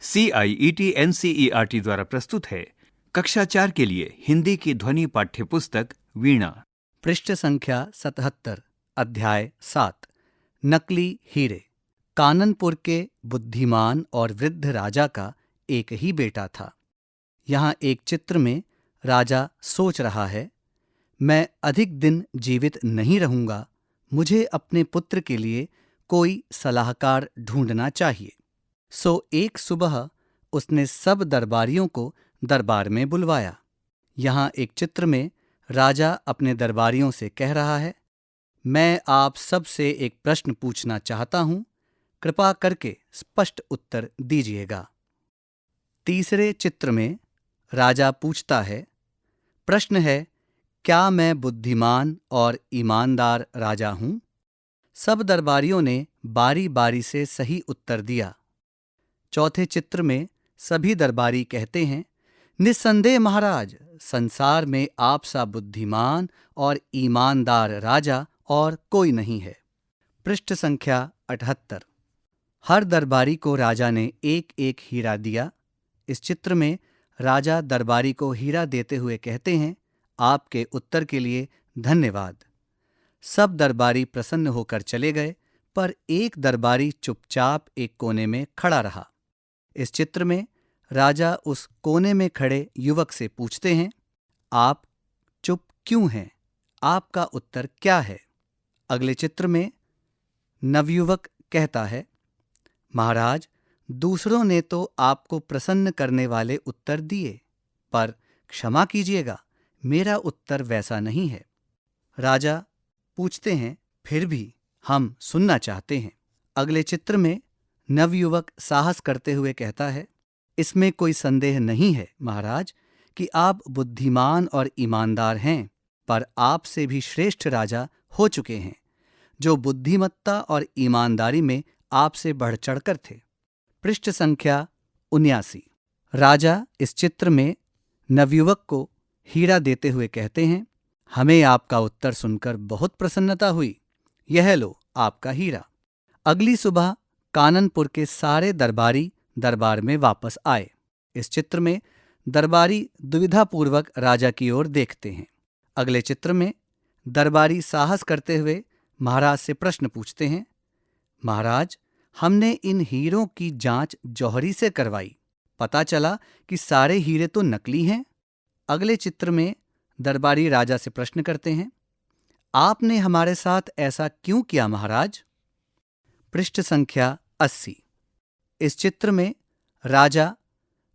CIET-NCERT द्वारा प्रस्तुत है कक्षा 4 के लिए हिंदी की ध्वनि पाठ्य पुस्तक वीणा। पृष्ठ संख्या 77, अध्याय 7, नकली हीरे। काननपुर के बुद्धिमान और वृद्ध राजा का एक ही बेटा था। यहाँ एक चित्र में राजा सोच रहा है, मैं अधिक दिन जीवित नहीं रहूंगा, मुझे अपने पुत्र के लिए कोई सलाहकार ढूंढना चाहिए। सो एक सुबह उसने सब दरबारियों को दरबार में बुलवाया। यहाँ एक चित्र में राजा अपने दरबारियों से कह रहा है, मैं आप सब से एक प्रश्न पूछना चाहता हूं, कृपा करके स्पष्ट उत्तर दीजिएगा। तीसरे चित्र में राजा पूछता है, प्रश्न है, क्या मैं बुद्धिमान और ईमानदार राजा हूं? सब दरबारियों ने बारी बारी से सही उत्तर दिया। चौथे चित्र में सभी दरबारी कहते हैं, निस्संदेह महाराज, संसार में आप सा बुद्धिमान और ईमानदार राजा और कोई नहीं है। पृष्ठ संख्या 78। हर दरबारी को राजा ने एक एक हीरा दिया। इस चित्र में राजा दरबारी को हीरा देते हुए कहते हैं, आपके उत्तर के लिए धन्यवाद। सब दरबारी प्रसन्न होकर चले गए, पर एक दरबारी चुपचाप एक कोने में खड़ा रहा। इस चित्र में राजा उस कोने में खड़े युवक से पूछते हैं, आप चुप क्यों हैं? आपका उत्तर क्या है? अगले चित्र में नवयुवक कहता है, महाराज, दूसरों ने तो आपको प्रसन्न करने वाले उत्तर दिए, पर क्षमा कीजिएगा, मेरा उत्तर वैसा नहीं है। राजा पूछते हैं, फिर भी हम सुनना चाहते हैं। अगले चित्र में नवयुवक साहस करते हुए कहता है, इसमें कोई संदेह नहीं है महाराज कि आप बुद्धिमान और ईमानदार हैं, पर आपसे भी श्रेष्ठ राजा हो चुके हैं, जो बुद्धिमत्ता और ईमानदारी में आपसे बढ़ चढ़कर थे। पृष्ठ संख्या 79। राजा इस चित्र में नवयुवक को हीरा देते हुए कहते हैं, हमें आपका उत्तर सुनकर बहुत प्रसन्नता हुई, यह लो आपका हीरा। अगली सुबह काननपुर के सारे दरबारी दरबार में वापस आए। इस चित्र में दरबारी दुविधापूर्वक राजा की ओर देखते हैं। अगले चित्र में दरबारी साहस करते हुए महाराज से प्रश्न पूछते हैं, महाराज, हमने इन हीरों की जांच जौहरी से करवाई, पता चला कि सारे हीरे तो नकली हैं। अगले चित्र में दरबारी राजा से प्रश्न करते हैं, आपने हमारे साथ ऐसा क्यों किया महाराज? पृष्ठ संख्या 80। इस चित्र में राजा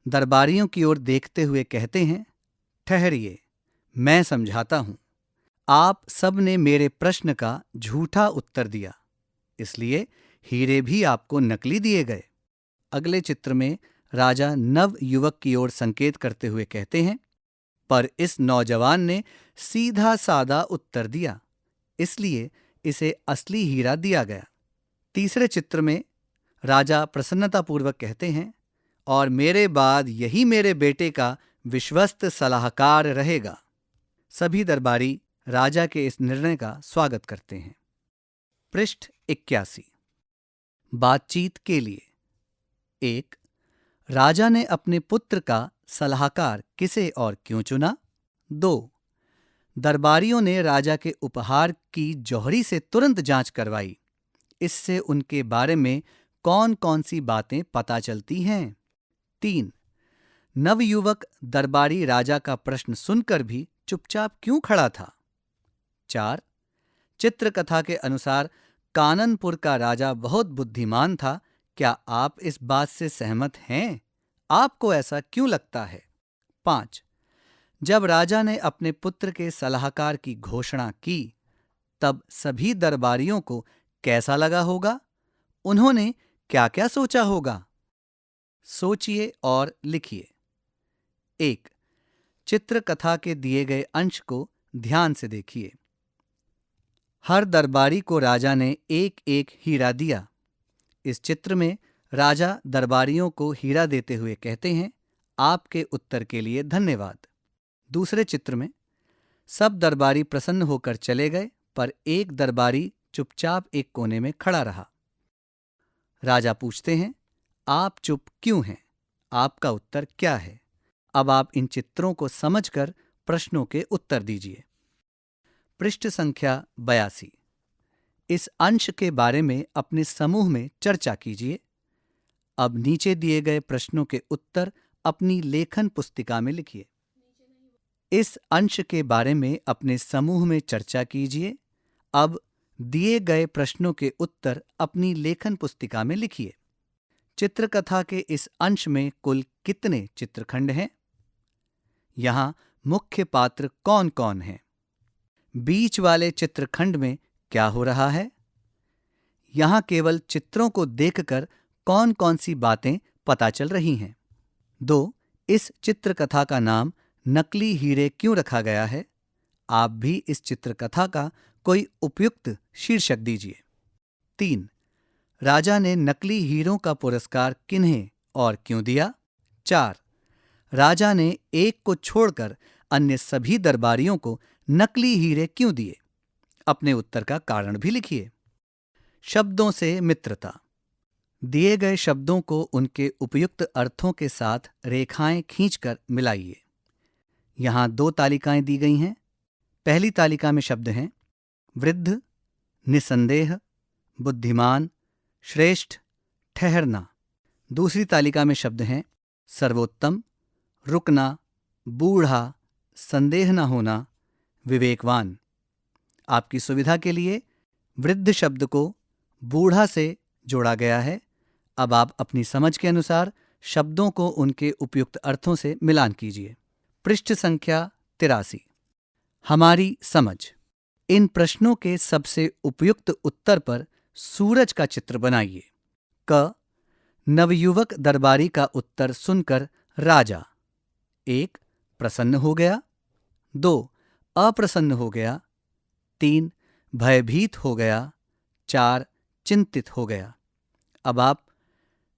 दरबारियों की ओर देखते हुए कहते हैं, ठहरिए, मैं समझाता हूं। आप सब ने मेरे प्रश्न का झूठा उत्तर दिया, इसलिए हीरे भी आपको नकली दिए गए। अगले चित्र में राजा नव युवक की ओर संकेत करते हुए कहते हैं, पर इस नौजवान ने सीधा सादा उत्तर दिया, इसलिए इसे असली हीरा दिया गया। तीसरे चित्र में राजा प्रसन्नतापूर्वक कहते हैं, और मेरे बाद यही मेरे बेटे का विश्वस्त सलाहकार रहेगा। सभी दरबारी राजा के इस निर्णय का स्वागत करते हैं। पृष्ठ 81। बातचीत के लिए। 1. राजा ने अपने पुत्र का सलाहकार किसे और क्यों चुना? 2. दरबारियों ने राजा के उपहार की जौहरी से तुरंत जांच करवाई, इससे उनके बारे में कौन कौन सी बातें पता चलती हैं? 3. नवयुवक दरबारी राजा का प्रश्न सुनकर भी चुपचाप क्यों खड़ा था? 4. चित्रकथा के अनुसार काननपुर का राजा बहुत बुद्धिमान था, क्या आप इस बात से सहमत हैं? आपको ऐसा क्यों लगता है? 5. जब राजा ने अपने पुत्र के सलाहकार की घोषणा की, तब सभी दरबारियों को कैसा लगा होगा? उन्होंने क्या क्या सोचा होगा? सोचिए और लिखिए। 1. चित्रकथा के दिए गए अंश को ध्यान से देखिए। हर दरबारी को राजा ने एक एक हीरा दिया। इस चित्र में राजा दरबारियों को हीरा देते हुए कहते हैं, आपके उत्तर के लिए धन्यवाद। दूसरे चित्र में सब दरबारी प्रसन्न होकर चले गए, पर एक दरबारी चुपचाप एक कोने में खड़ा रहा। राजा पूछते हैं, आप चुप क्यों हैं? आपका उत्तर क्या है? अब आप इन चित्रों को समझकर प्रश्नों के उत्तर दीजिए। पृष्ठ संख्या 82। इस अंश के बारे में अपने समूह में चर्चा कीजिए। अब नीचे दिए गए प्रश्नों के उत्तर अपनी लेखन पुस्तिका में लिखिए। इस अंश के बारे में अपने समूह में चर्चा कीजिए। अब दिए गए प्रश्नों के उत्तर अपनी लेखन पुस्तिका में लिखिए। चित्रकथा के इस अंश में कुल कितने चित्रखंड हैं? यहाँ मुख्य पात्र कौन कौन हैं? बीच वाले चित्रखंड में क्या हो रहा है? यहाँ केवल चित्रों को देखकर कौन कौन सी बातें पता चल रही हैं? 2. इस चित्रकथा का नाम नकली हीरे क्यों रखा गया है? आप भी इस चित्रकथा का कोई उपयुक्त शीर्षक दीजिए। 3. राजा ने नकली हीरों का पुरस्कार किन्हें और क्यों दिया? 4. राजा ने एक को छोड़कर अन्य सभी दरबारियों को नकली हीरे क्यों दिए? अपने उत्तर का कारण भी लिखिए। शब्दों से मित्रता। दिए गए शब्दों को उनके उपयुक्त अर्थों के साथ रेखाएं खींचकर मिलाइए। यहाँ 2 तालिकाएं दी गई हैं। पहली तालिका में शब्द हैं वृद्ध, निसंदेह, बुद्धिमान, श्रेष्ठ, ठहरना। दूसरी तालिका में शब्द हैं सर्वोत्तम, रुकना, बूढ़ा, संदेह न होना, विवेकवान। आपकी सुविधा के लिए वृद्ध शब्द को बूढ़ा से जोड़ा गया है। अब आप अपनी समझ के अनुसार शब्दों को उनके उपयुक्त अर्थों से मिलान कीजिए। पृष्ठ संख्या 83। हमारी समझ। इन प्रश्नों के सबसे उपयुक्त उत्तर पर सूरज का चित्र बनाइए। क. नवयुवक दरबारी का उत्तर सुनकर राजा 1. प्रसन्न हो गया, 2. अप्रसन्न हो गया, 3. भयभीत हो गया, 4. चिंतित हो गया। अब आप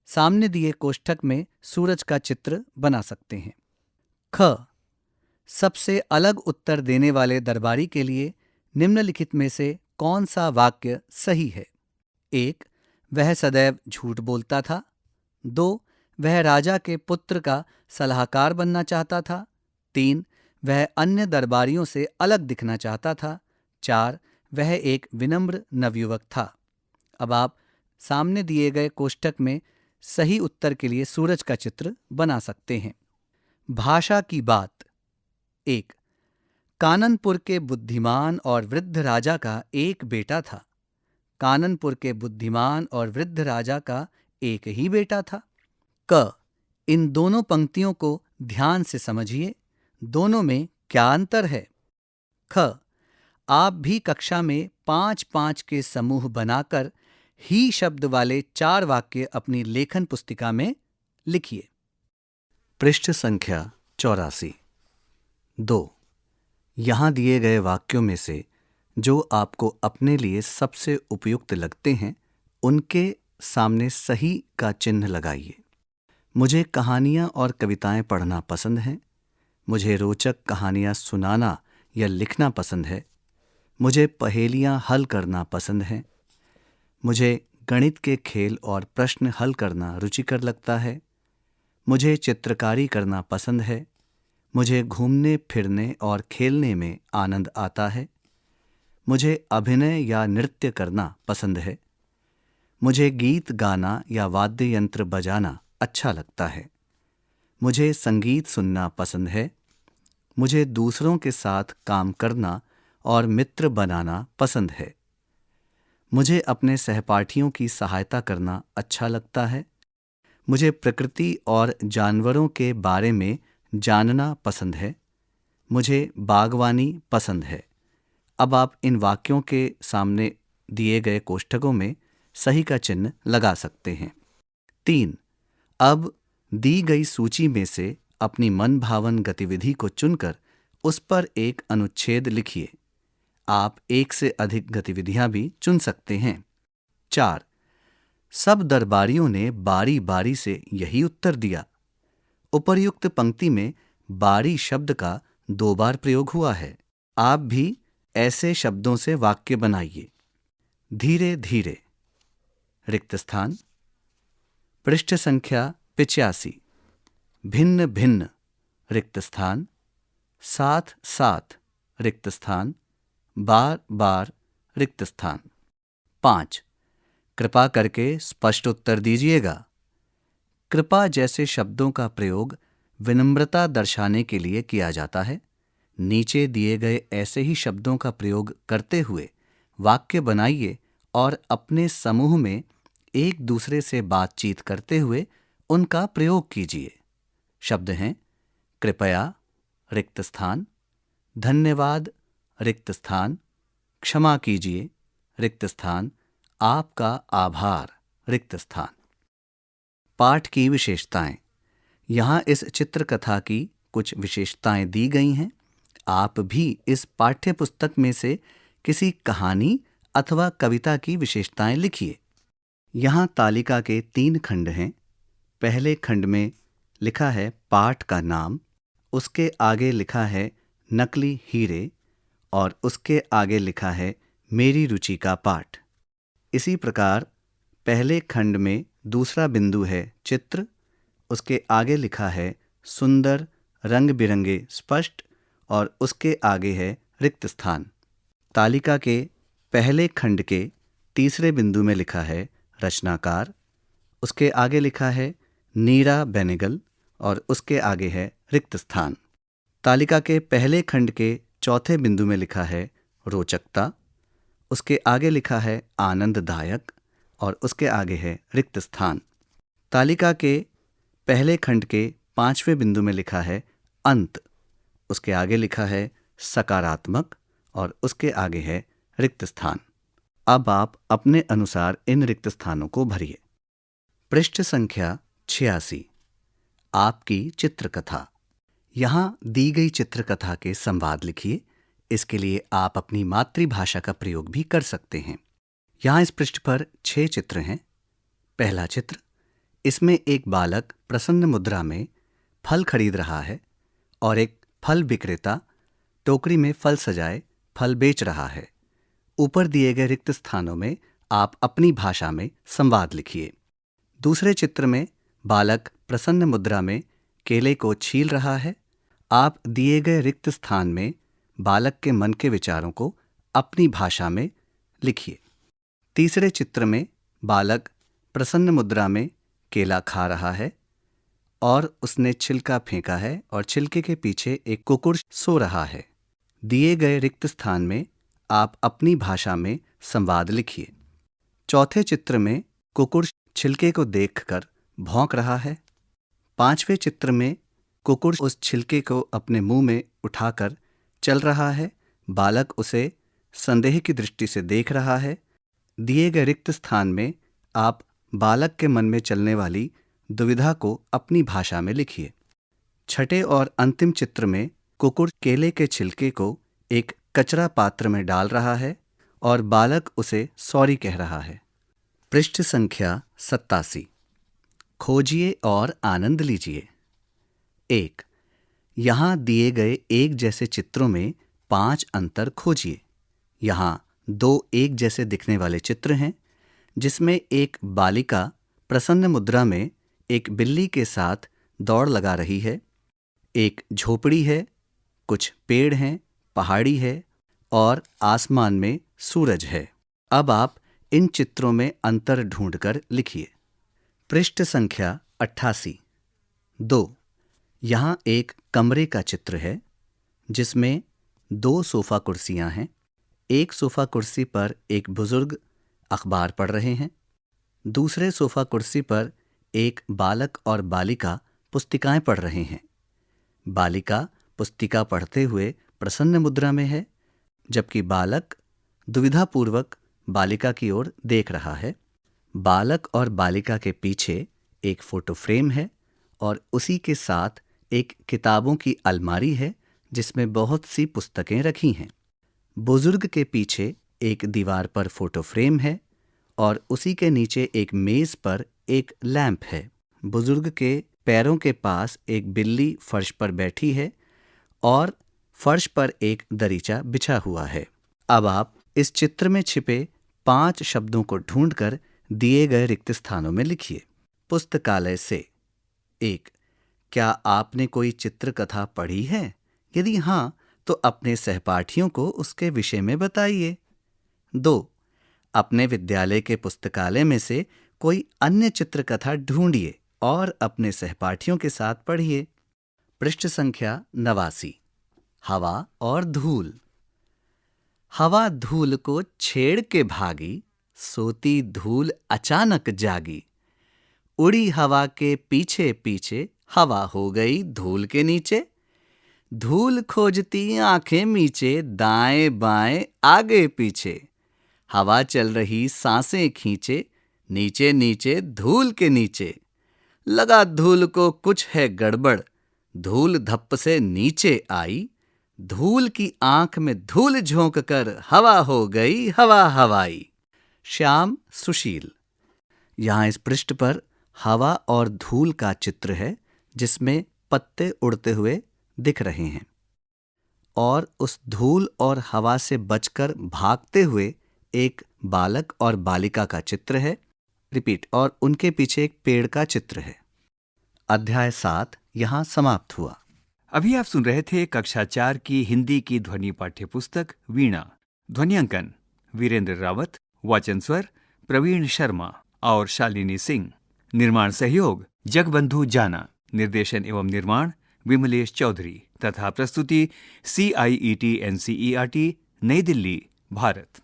सामने दिए कोष्ठक में सूरज का चित्र बना सकते हैं। ख. सबसे अलग उत्तर देने वाले दरबारी के लिए निम्नलिखित में से कौन सा वाक्य सही है? 1. वह सदैव झूठ बोलता था। 2. वह राजा के पुत्र का सलाहकार बनना चाहता था। 3. वह अन्य दरबारियों से अलग दिखना चाहता था। 4. वह एक विनम्र नवयुवक था। अब आप सामने दिए गए कोष्ठक में सही उत्तर के लिए सूरज का चित्र बना सकते हैं। भाषा की बात। 1. काननपुर के बुद्धिमान और वृद्ध राजा का एक बेटा था। काननपुर के बुद्धिमान और वृद्ध राजा का एक ही बेटा था। क. इन दोनों पंक्तियों को ध्यान से समझिए। दोनों में क्या अंतर है? ख. आप भी कक्षा में 5-5 के समूह बनाकर ही शब्द वाले 4 वाक्य अपनी लेखन पुस्तिका में लिखिए। पृष्ठ संख्या 84। 2. यहाँ दिए गए वाक्यों में से जो आपको अपने लिए सबसे उपयुक्त लगते हैं उनके सामने सही का चिन्ह लगाइए। मुझे कहानियाँ और कविताएं पढ़ना पसंद है। मुझे रोचक कहानियाँ सुनाना या लिखना पसंद है। मुझे पहेलियाँ हल करना पसंद है। मुझे गणित के खेल और प्रश्न हल करना रुचिकर लगता है। मुझे चित्रकारी करना पसंद है। मुझे घूमने फिरने और खेलने में आनंद आता है। मुझे अभिनय या नृत्य करना पसंद है। मुझे गीत गाना या वाद्य यंत्र बजाना अच्छा लगता है। मुझे संगीत सुनना पसंद है। मुझे दूसरों के साथ काम करना और मित्र बनाना पसंद है। मुझे अपने सहपाठियों की सहायता करना अच्छा लगता है। मुझे प्रकृति और जानवरों के बारे में जानना पसंद है। मुझे बागवानी पसंद है। अब आप इन वाक्यों के सामने दिए गए कोष्ठकों में सही का चिन्ह लगा सकते हैं। 3. अब दी गई सूची में से अपनी मनभावन गतिविधि को चुनकर उस पर एक अनुच्छेद लिखिए। आप 1 से अधिक गतिविधियां भी चुन सकते हैं। 4. सब दरबारियों ने बारी बारी से यही उत्तर दिया। उपर्युक्त पंक्ति में बारी शब्द का 2 बार प्रयोग हुआ है। आप भी ऐसे शब्दों से वाक्य बनाइए। धीरे धीरे। रिक्त स्थान। पृष्ठ संख्या 85। भिन्न भिन्न रिक्त स्थान, साथ साथ रिक्त स्थान, बार बार रिक्त स्थान। 5. कृपा करके स्पष्ट उत्तर दीजिएगा। कृपा जैसे शब्दों का प्रयोग विनम्रता दर्शाने के लिए किया जाता है। नीचे दिए गए ऐसे ही शब्दों का प्रयोग करते हुए वाक्य बनाइए और अपने समूह में एक दूसरे से बातचीत करते हुए उनका प्रयोग कीजिए। शब्द हैं कृपया रिक्त स्थान, धन्यवाद रिक्त स्थान, क्षमा कीजिए रिक्त स्थान, आपका आभार रिक्त स्थान। पाठ की विशेषताएं। यहाँ इस चित्रकथा की कुछ विशेषताएं दी गई हैं। आप भी इस पाठ्य पुस्तक में से किसी कहानी अथवा कविता की विशेषताएं लिखिए। यहाँ तालिका के 3 खंड हैं। पहले खंड में लिखा है पाठ का नाम, उसके आगे लिखा है नकली हीरे और उसके आगे लिखा है मेरी रुचि का पाठ। इसी प्रकार पहले खंड में दूसरा बिंदु है चित्र, उसके आगे लिखा है सुंदर रंग बिरंगे स्पष्ट और उसके आगे है रिक्त स्थान। तालिका के पहले खंड के तीसरे बिंदु में लिखा है रचनाकार, उसके आगे लिखा है नीरा बेनेगल और उसके आगे है रिक्त स्थान। तालिका के पहले खंड के चौथे बिंदु में लिखा है रोचकता, उसके आगे लिखा है आनंददायक और उसके आगे है रिक्त स्थान। तालिका के पहले खंड के 5वें बिंदु में लिखा है अंत, उसके आगे लिखा है सकारात्मक और उसके आगे है रिक्त स्थान। अब आप अपने अनुसार इन रिक्त स्थानों को भरिए। पृष्ठ संख्या 86। आपकी चित्रकथा। यहाँ दी गई चित्रकथा के संवाद लिखिए। इसके लिए आप अपनी मातृभाषा का प्रयोग भी कर सकते हैं। यहाँ इस पृष्ठ पर 6 चित्र हैं। पहला चित्र, इसमें एक बालक प्रसन्न मुद्रा में फल खरीद रहा है और एक फल विक्रेता टोकरी में फल सजाए फल बेच रहा है। ऊपर दिए गए रिक्त स्थानों में आप अपनी भाषा में संवाद लिखिए। दूसरे चित्र में बालक प्रसन्न मुद्रा में केले को छील रहा है। आप दिए गए रिक्त स्थान में बालक के मन के विचारों को अपनी भाषा में लिखिए। तीसरे चित्र में बालक प्रसन्न मुद्रा में केला खा रहा है और उसने छिलका फेंका है और छिलके के पीछे एक कुकुर सो रहा है। दिए गए रिक्त स्थान में आप अपनी भाषा में संवाद लिखिए। चौथे चित्र में कुकुर छिलके को देखकर भौंक रहा है। 5वें चित्र में कुकुर उस छिलके को अपने मुंह में उठाकर चल रहा है। बालक उसे संदेह की दृष्टि से देख रहा है। दिए गए रिक्त स्थान में आप बालक के मन में चलने वाली दुविधा को अपनी भाषा में लिखिए। छठे और अंतिम चित्र में कुकुर केले के छिलके को एक कचरा पात्र में डाल रहा है और बालक उसे सॉरी कह रहा है। पृष्ठ संख्या 87। खोजिए और आनंद लीजिए। 1. यहाँ दिए गए एक जैसे चित्रों में 5 अंतर खोजिए। यहाँ 2 एक जैसे दिखने वाले चित्र हैं, जिसमें एक बालिका प्रसन्न मुद्रा में एक बिल्ली के साथ दौड़ लगा रही है। एक झोपड़ी है, कुछ पेड़ हैं, पहाड़ी है और आसमान में सूरज है। अब आप इन चित्रों में अंतर ढूंढकर लिखिए। पृष्ठ संख्या 88। 2. यहाँ एक कमरे का चित्र है जिसमें 2 सोफा कुर्सियां हैं। एक सोफा कुर्सी पर एक बुजुर्ग अखबार पढ़ रहे हैं। दूसरे सोफा कुर्सी पर एक बालक और बालिका पुस्तिकाएं पढ़ रहे हैं। बालिका पुस्तिका पढ़ते हुए प्रसन्न मुद्रा में है, जबकि बालक दुविधापूर्वक बालिका की ओर देख रहा है। बालक और बालिका के पीछे एक फोटो फ्रेम है और उसी के साथ एक किताबों की अलमारी है जिसमें बहुत सी पुस्तकें रखी हैं। बुजुर्ग के पीछे एक दीवार पर फोटो फ्रेम है और उसी के नीचे एक मेज पर एक लैंप है। बुजुर्ग के पैरों के पास एक बिल्ली फर्श पर बैठी है और फर्श पर एक दरीचा बिछा हुआ है। अब आप इस चित्र में छिपे 5 शब्दों को ढूंढकर दिए गए रिक्त स्थानों में लिखिए। पुस्तकालय से। 1. क्या आपने कोई चित्रकथा पढ़ी है? यदि हाँ, तो अपने सहपाठियों को उसके विषय में बताइए। 2. अपने विद्यालय के पुस्तकालय में से कोई अन्य चित्रकथा ढूंढिए और अपने सहपाठियों के साथ पढ़िए। पृष्ठ संख्या 89। हवा और धूल। हवा धूल को छेड़ के भागी, सोती धूल अचानक जागी। उड़ी हवा के पीछे पीछे, हवा हो गई धूल के नीचे। धूल खोजती आंखें मीचे, दाएं बाएं आगे पीछे। हवा चल रही सांसें खींचे, नीचे नीचे धूल के नीचे। लगा धूल को कुछ है गड़बड़, धूल धप्प से नीचे आई। धूल की आंख में धूल झोंक कर, हवा हो गई हवा हवाई। श्याम सुशील। यहाँ इस पृष्ठ पर हवा और धूल का चित्र है, जिसमें पत्ते उड़ते हुए दिख रहे हैं और उस धूल और हवा से बचकर भागते हुए एक बालक और बालिका का चित्र है। रिपीट। और उनके पीछे एक पेड़ का चित्र है। अध्याय 7 यहाँ समाप्त हुआ। अभी आप सुन रहे थे कक्षा 4 की हिंदी की ध्वनि पाठ्य पुस्तक वीणा। ध्वनियांकन वीरेंद्र रावत, वाचन स्वर प्रवीण शर्मा और शालिनी सिंह। निर्माण सहयोग जगबंधु जाना। निर्देशन एवं निर्माण विमलेश चौधरी तथा प्रस्तुति CIET NCERT नई दिल्ली, भारत।